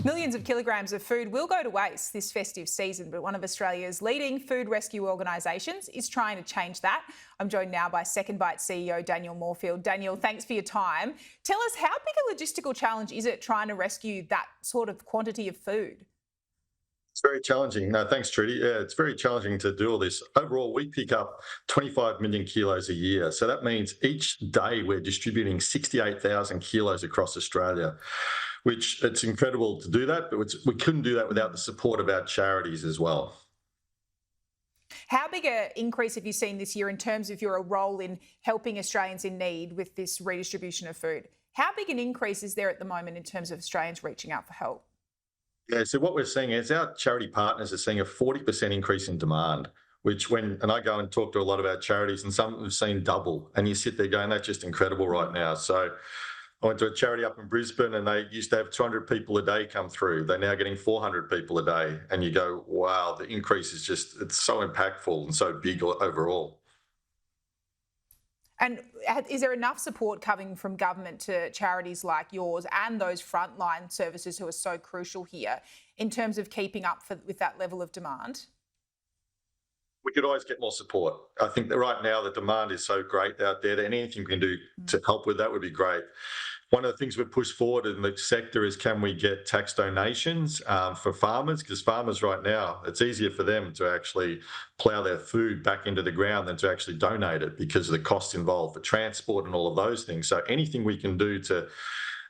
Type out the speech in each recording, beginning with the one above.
Millions of kilograms of food will go to waste this festive season, but one of Australia's leading food rescue organisations is trying to change that. I'm joined now by SecondBite CEO Daniel Moorfield. Daniel, thanks for your time. Tell us, how big a logistical challenge is it trying to rescue that sort of quantity of food? It's very challenging. No, thanks, Trudy. Yeah, it's very challenging to do all this. Overall, we pick up 25 million kilos a year. So that means each day we're distributing 68,000 kilos across Australia, which it's incredible to do that, but we couldn't do that without the support of our charities as well. How big an increase have you seen this year in terms of your role in helping Australians in need with this redistribution of food? How big an increase is there at the moment in terms of Australians reaching out for help? Yeah, so what we're seeing is our charity partners are seeing a 40% increase in demand, and I go and talk to a lot of our charities, and some have seen double, and you sit there going, that's just incredible right now. So I went to a charity up in Brisbane and they used to have 200 people a day come through. They're now getting 400 people a day. And you go, wow, the increase is it's so impactful and so big overall. And is there enough support coming from government to charities like yours and those frontline services who are so crucial here in terms of keeping up with that level of demand? We could always get more support. I think that right now the demand is so great out there that anything we can do to help with that would be great. One of the things we've pushed forward in the sector is, can we get tax donations for farmers? Because farmers right now, it's easier for them to actually plough their food back into the ground than to actually donate it because of the costs involved for transport and all of those things. So anything we can do to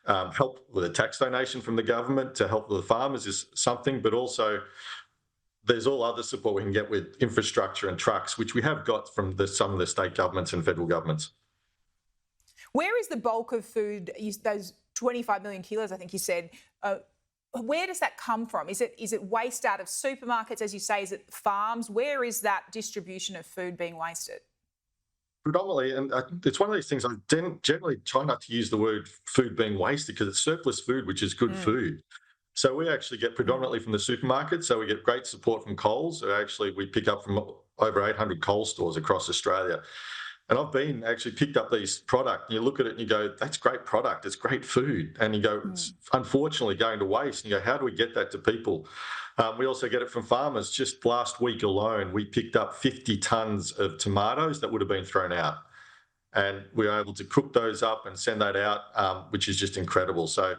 help with a tax donation from the government to help the farmers is something, but also there's all other support we can get with infrastructure and trucks, which we have got from some of the state governments and federal governments. Where is the bulk of food, those 25 million kilos, I think you said, where does that come from? Is it waste out of supermarkets, as you say? Is it farms? Where is that distribution of food being wasted? Predominantly, and it's one of these things, I generally try not to use the word food being wasted because it's surplus food, which is good food. So we actually get predominantly from the supermarkets. So we get great support from Coles. So actually, we pick up from over 800 Coles stores across Australia. And I've actually picked up these product. And you look at it and you go, that's great product. It's great food. And you go, it's unfortunately going to waste. And you go, how do we get that to people? We also get it from farmers. Just last week alone, we picked up 50 tons of tomatoes that would have been thrown out. And we were able to cook those up and send that out, which is just incredible. So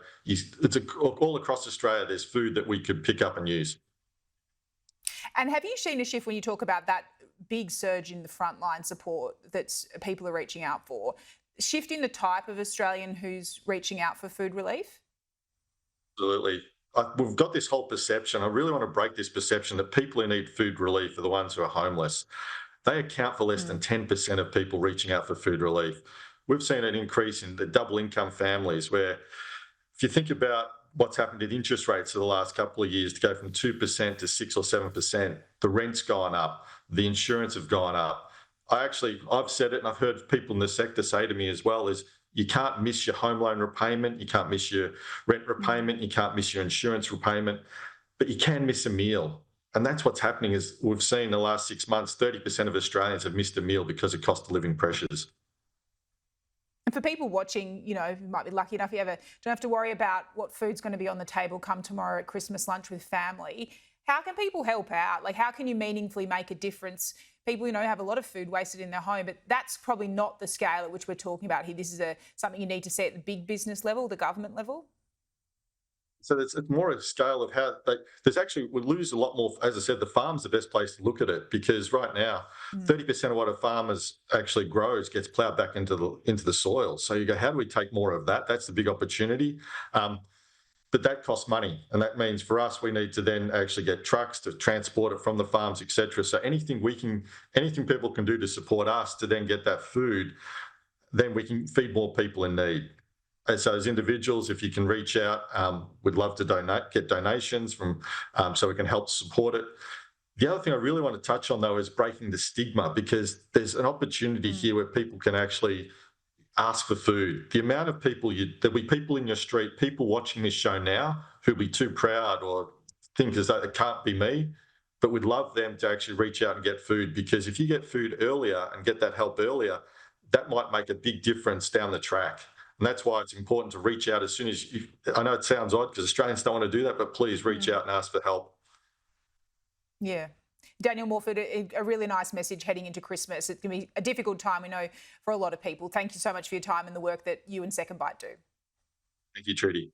all across Australia, there's food that we could pick up and use. And have you seen a shift when you talk about that big surge in the frontline support that people are reaching out for, shift in the type of Australian who's reaching out for food relief? Absolutely. We've got this whole perception. I really want to break this perception that people who need food relief are the ones who are homeless. They account for less than 10% of people reaching out for food relief. We've seen an increase in the double income families where, if you think about what's happened to the interest rates for the last couple of years, to go from 2% to 6 or 7%, the rent's gone up, the insurance have gone up. I've said it, and I've heard people in the sector say to me as well, is you can't miss your home loan repayment, you can't miss your rent repayment, you can't miss your insurance repayment, but you can miss a meal. And that's what's happening. Is we've seen in the last 6 months, 30% of Australians have missed a meal because of cost of living pressures. And for people watching, you might be lucky enough, don't have to worry about what food's going to be on the table come tomorrow at Christmas lunch with family. How can people help out? Like, how can you meaningfully make a difference? People, have a lot of food wasted in their home, but that's probably not the scale at which we're talking about here. This is something you need to see at the big business level, the government level. So it's more a scale of how we lose a lot more. As I said, the farm's the best place to look at it, because right now, 30% of what a farmer's actually grows gets ploughed back into the soil. So you go, how do we take more of that? That's the big opportunity. But that costs money. And that means for us, we need to then actually get trucks to transport it from the farms, etc. So anything people can do to support us to then get that food, then we can feed more people in need. And so as individuals, if you can reach out, we'd love to get donations from, so we can help support it. The other thing I really want to touch on, though, is breaking the stigma, because there's an opportunity here where people can actually ask for food. The amount of people, there'll be people in your street, people watching this show now who'll be too proud or think as though it can't be me, but we'd love them to actually reach out and get food, because if you get food earlier and get that help earlier, that might make a big difference down the track. And that's why it's important to reach out as soon as you, I know it sounds odd because Australians don't want to do that, but please reach out and ask for help. Yeah. Daniel Moorfield, a really nice message heading into Christmas. It can be a difficult time, we know, for a lot of people. Thank you so much for your time and the work that you and SecondBite do. Thank you, Trudy.